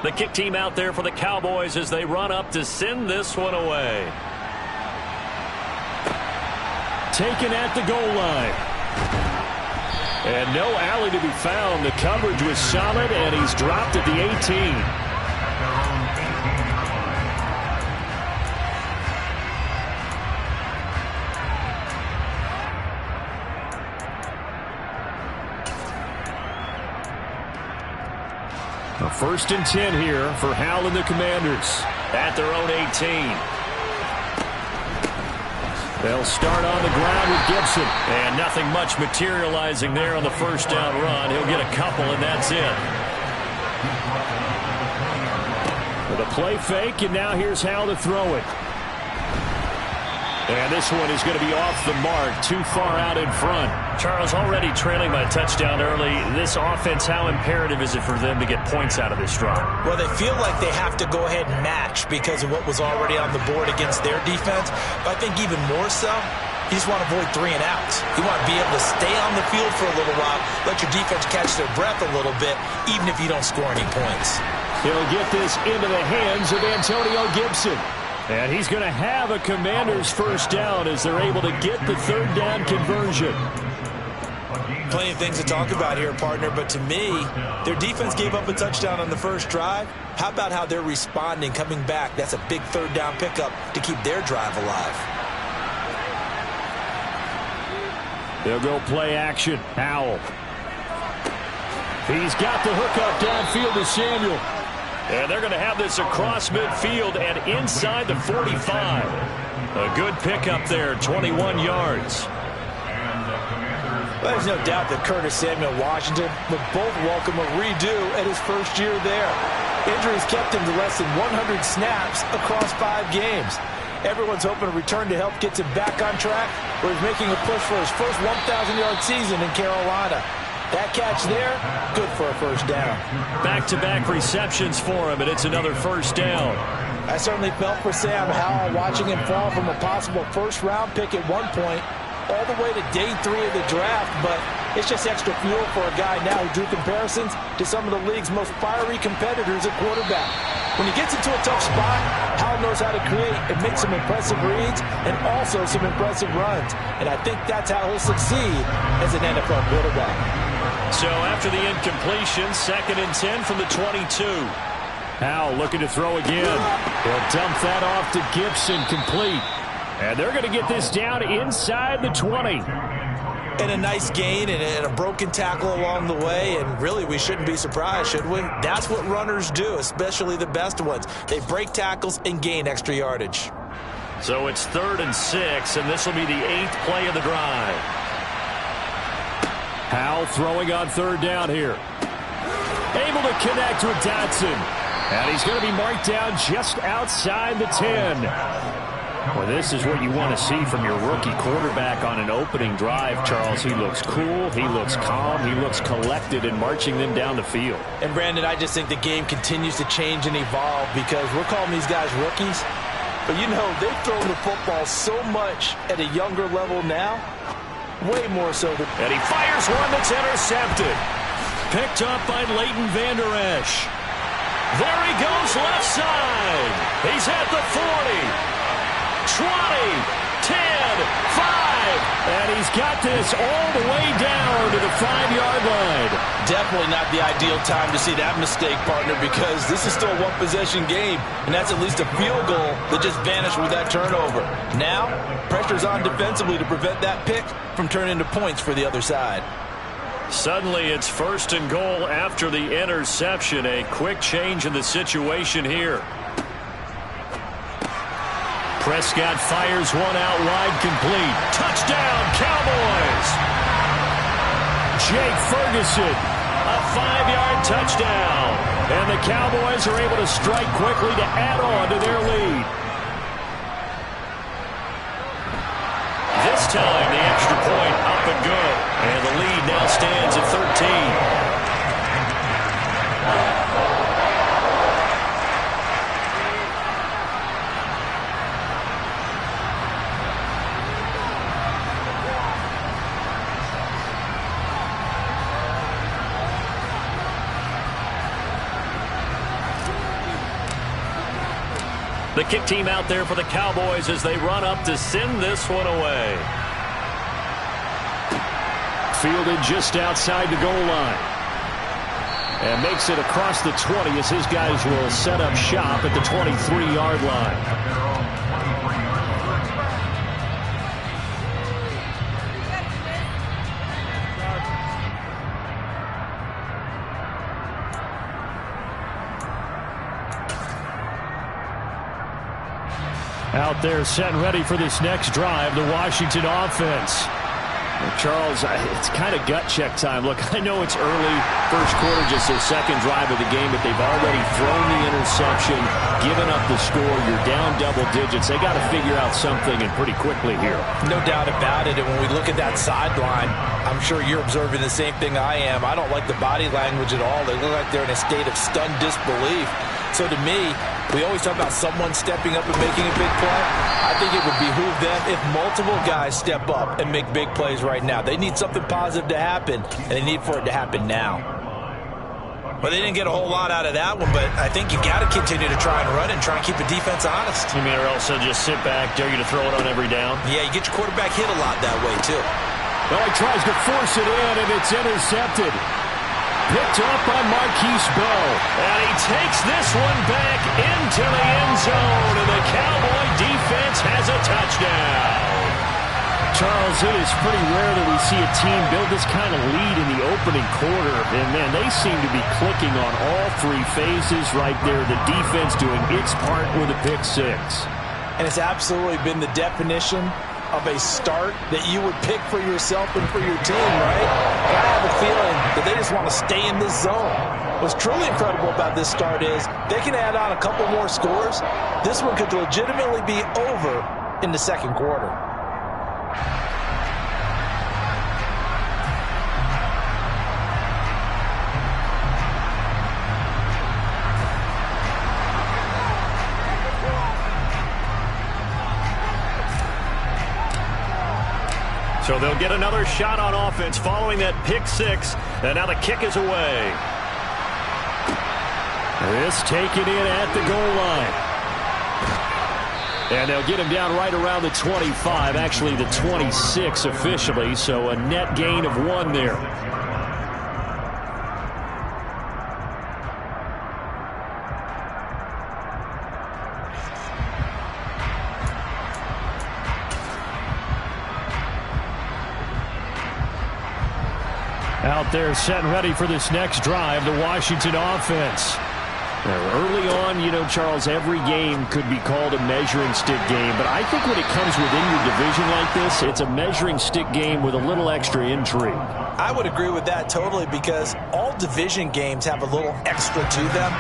The kick team out there for the Cowboys as they run up to send this one away. Taken at the goal line. And no alley to be found. The coverage was solid, and he's dropped at the 18. A 1st and 10 here for Howell and the Commanders at their own 18. They'll start on the ground with Gibson. And nothing much materializing there on the first down run. He'll get a couple, and that's it. With a play fake, and now here's Howell to throw it. And this one is going to be off the mark, too far out in front. Charles, already trailing by a touchdown early. This offense, how imperative is it for them to get points out of this drive? Well, they feel like they have to go ahead and match because of what was already on the board against their defense. But I think even more so, you just want to avoid 3 and outs. You want to be able to stay on the field for a little while, let your defense catch their breath a little bit, even if you don't score any points. He'll get this into the hands of Antonio Gibson. And he's going to have a Commanders first down as they're able to get the 3rd down conversion. Plenty of things to talk about here, partner, but to me, their defense gave up a touchdown on the first drive. How about how they're responding, coming back? That's a big 3rd down pickup to keep their drive alive. They'll go play action. Howell. He's got the hook up downfield to Samuel. And they're going to have this across midfield and inside the 45. A good pickup there, 21 yards. Well, there's no doubt that Curtis Samuel Washington would both welcome a redo at his first year there. Injuries kept him to less than 100 snaps across 5 games. Everyone's hoping a return to health gets him back on track, where he's making a push for his first 1,000-yard season in Carolina. That catch there, good for a first down. Back-to-back receptions for him, and it's another first down. I certainly felt for Sam Howell watching him fall from a possible first-round pick at one point all the way to day 3 of the draft, but it's just extra fuel for a guy now who drew comparisons to some of the league's most fiery competitors at quarterback. When he gets into a tough spot, Howell knows how to create and make some impressive reads and also some impressive runs, and I think that's how he'll succeed as an NFL quarterback. So after the incompletion, 2nd and 10 from the 22. Howell looking to throw again. He'll dump that off to Gibson, complete. And they're going to get this down inside the 20. And a nice gain and a broken tackle along the way, and really we shouldn't be surprised, should we? That's what runners do, especially the best ones. They break tackles and gain extra yardage. So it's 3rd and 6, and this will be the 8th play of the drive. Howell throwing on 3rd down here. Able to connect with Dotson. And he's going to be marked down just outside the 10. Well, this is what you want to see from your rookie quarterback on an opening drive, Charles. He looks cool, he looks calm, he looks collected in marching them down the field. And, Brandon, I just think the game continues to change and evolve because we're calling these guys rookies. But, you know, they've thrown the football so much at a younger level now. Way more so than... And he fires one that's intercepted. Picked up by Leighton Vander Esch. There he goes left side. He's at the 40. 20, 10, 5, and he's got this all the way down to the 5-yard line. Definitely not the ideal time to see that mistake, partner, because this is still a one-possession game, and that's at least a field goal that just vanished with that turnover. Now, pressure's on defensively to prevent that pick from turning into points for the other side. Suddenly, it's 1st and goal after the interception. A quick change in the situation here. Prescott fires one out wide, complete. Touchdown, Cowboys! Jake Ferguson, a 5-yard touchdown. And the Cowboys are able to strike quickly to add on to their lead. This time, the extra point up and good. And the lead now stands at 13. The kick team out there for the Cowboys as they run up to send this one away. Fielded just outside the goal line. And makes it across the 20 as his guys will set up shop at the 23-yard line. Out there set and ready for this next drive, the Washington offense. Well, Charles, it's kind of gut check time. Look, I know it's early, first quarter, just their second drive of the game, but they've already thrown the interception, given up the score. You're down double digits. They got to figure out something, and pretty quickly here. No doubt about it, and when we look at that sideline, I'm sure you're observing the same thing I am. I don't like the body language at all. They look like they're in a state of stunned disbelief. So to me, we always talk about someone stepping up and making a big play. I think it would behoove them if multiple guys step up and make big plays right now. They need something positive to happen, and they need for it to happen now. Well, they didn't get a whole lot out of that one, but I think you got to continue to try and run and try and keep the defense honest. You mean, or else they'll just sit back, dare you to throw it on every down? Yeah, you get your quarterback hit a lot that way, too. Well, he tries to force it in, and it's intercepted. Picked up by Marquise Bowe. And he takes this one back into the end zone, and the Cowboy defense has a touchdown. Charles, it is pretty rare that we see a team build this kind of lead in the opening quarter. And, man, they seem to be clicking on all three phases right there. The defense doing its part with a pick six. And it's absolutely been the definition of a start that you would pick for yourself and for your team, right? And I have a feeling that they just want to stay in this zone. What's truly incredible about this start is they can add on a couple more scores. This one could legitimately be over in the second quarter. So they'll get another shot on offense following that pick six. And now the kick is away. This taken in at the goal line. And they'll get him down right around the 25, actually the 26 officially. So a net gain of 1 there. Out there set and ready for this next drive, the Washington offense. Now, early on, you know, Charles, every game could be called a measuring stick game, but I think when it comes within your division like this, it's a measuring stick game with a little extra intrigue. I would agree with that totally, because all division games have a little extra to them.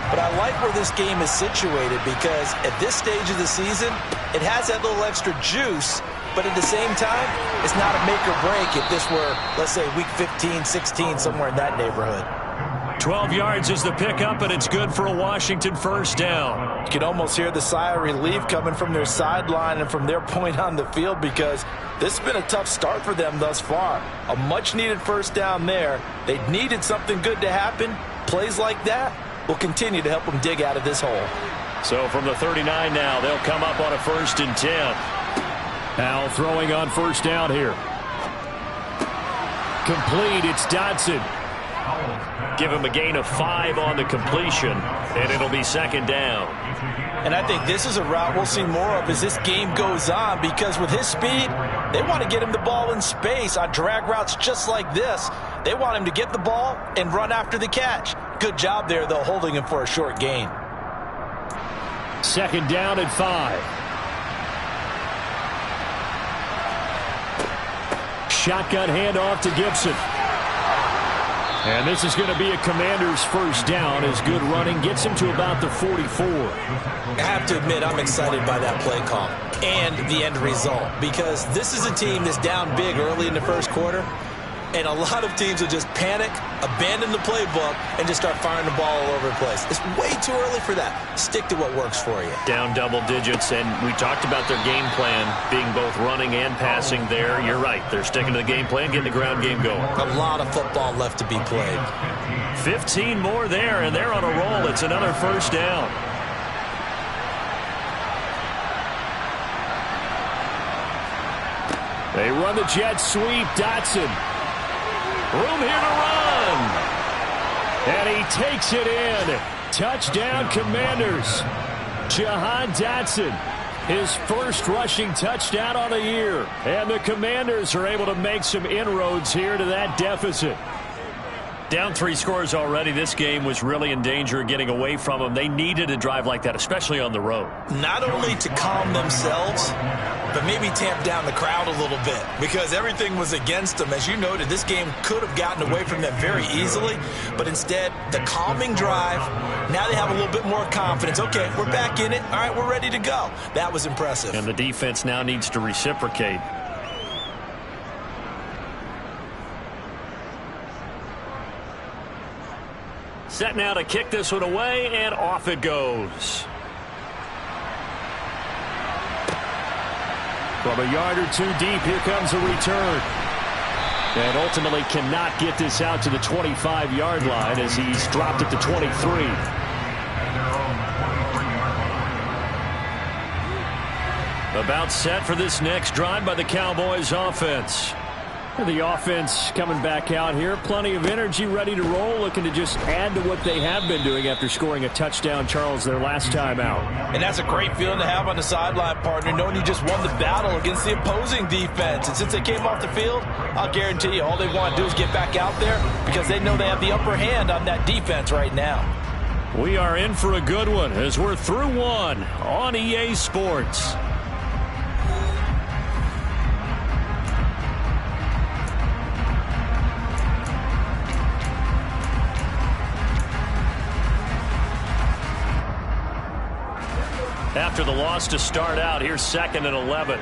But I like where this game is situated, because at this stage of the season, it has that little extra juice. But at the same time, it's not a make or break if this were, let's say, week 15, 16, somewhere in that neighborhood. 12 yards is the pickup, and it's good for a Washington first down. You can almost hear the sigh of relief coming from their sideline and from their point on the field, because this has been a tough start for them thus far. A much-needed first down there. They needed something good to happen. Plays like that will continue to help them dig out of this hole. So from the 39 now, they'll come up on a 1st and 10. Now throwing on first down here. Complete, it's Dodson. Give him a gain of 5 on the completion, and it'll be 2nd down. And I think this is a route we'll see more of as this game goes on, because with his speed, they want to get him the ball in space on drag routes just like this. They want him to get the ball and run after the catch. Good job there, though, holding him for a short gain. 2nd down and 5. Shotgun handoff to Gibson. And this is going to be a Commander's first down as good running gets him to about the 44. I have to admit, I'm excited by that play call and the end result, because this is a team that's down big early in the first quarter, and a lot of teams will just panic, abandon the playbook, and just start firing the ball all over the place. It's way too early for that. Stick to what works for you. Down double digits, and we talked about their game plan being both running and passing there. You're right. They're sticking to the game plan, getting the ground game going. A lot of football left to be played. 15 more there, and they're on a roll. It's another first down. They run the jet sweep. Dotson. Room here to run. And he takes it in. Touchdown, Commanders. Jahan Dotson, his first rushing touchdown on the year. And the Commanders are able to make some inroads here to that deficit. Down 3 scores already. This game was really in danger of getting away from them. They needed a drive like that, especially on the road. Not only to calm themselves, but maybe tamp down the crowd a little bit because everything was against them. As you noted, this game could have gotten away from them very easily, but instead, the calming drive, now they have a little bit more confidence. Okay, we're back in it. All right, we're ready to go. That was impressive. And the defense now needs to reciprocate. Set now to kick this one away, and off it goes. From a yard or two deep, here comes a return. And ultimately cannot get this out to the 25-yard line as he's dropped it to 23. About set for this next drive by the Cowboys offense. The offense coming back out here. Plenty of energy, ready to roll, looking to just add to what they have been doing after scoring a touchdown, Charles, their last time out. And that's a great feeling to have on the sideline, partner, knowing you just won the battle against the opposing defense. And since they came off the field, I'll guarantee you all they want to do is get back out there because they know they have the upper hand on that defense right now. We are in for a good one as we're through one on EA Sports. After the loss to start out, here's 2nd and 11.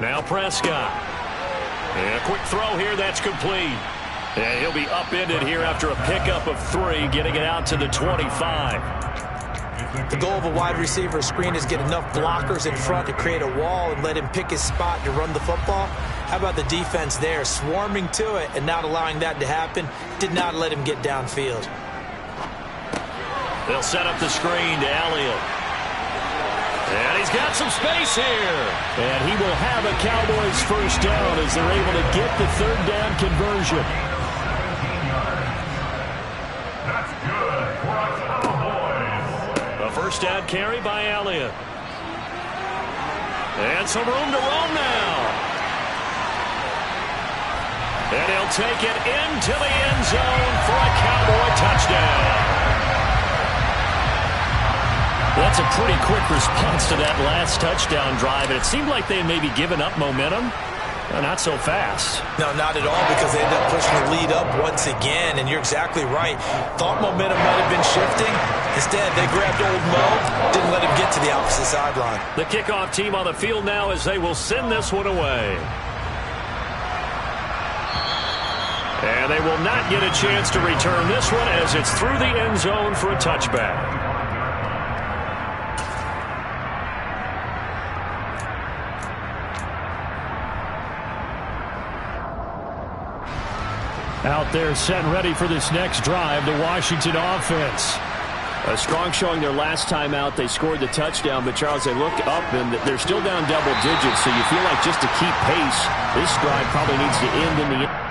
Now Prescott. And a quick throw here, that's complete. And he'll be upended here after a pickup of 3, getting it out to the 25. The goal of a wide receiver screen is get enough blockers in front to create a wall and let him pick his spot to run the football. How about the defense there, swarming to it and not allowing that to happen? Did not let him get downfield. They'll set up the screen to Elliott. And he's got some space here. And he will have a Cowboys first down as they're able to get the 3rd down conversion. That's good for a Cowboys. A first down carry by Elliott. And some room to roam now. And he'll take it into the end zone for a Cowboy touchdown. That's a pretty quick response to that last touchdown drive. And it seemed like they had maybe given up momentum. Not so fast. No, not at all, because they ended up pushing the lead up once again. And you're exactly right. Thought momentum might have been shifting. Instead, they grabbed old Mo, didn't let him get to the opposite sideline. The kickoff team on the field now as they will send this one away. And they will not get a chance to return this one as it's through the end zone for a touchback. Out there set and ready for this next drive, the Washington offense. A strong showing their last time out. They scored the touchdown, but Charles, they look up and they're still down double digits, so you feel like just to keep pace, this drive probably needs to end in the end.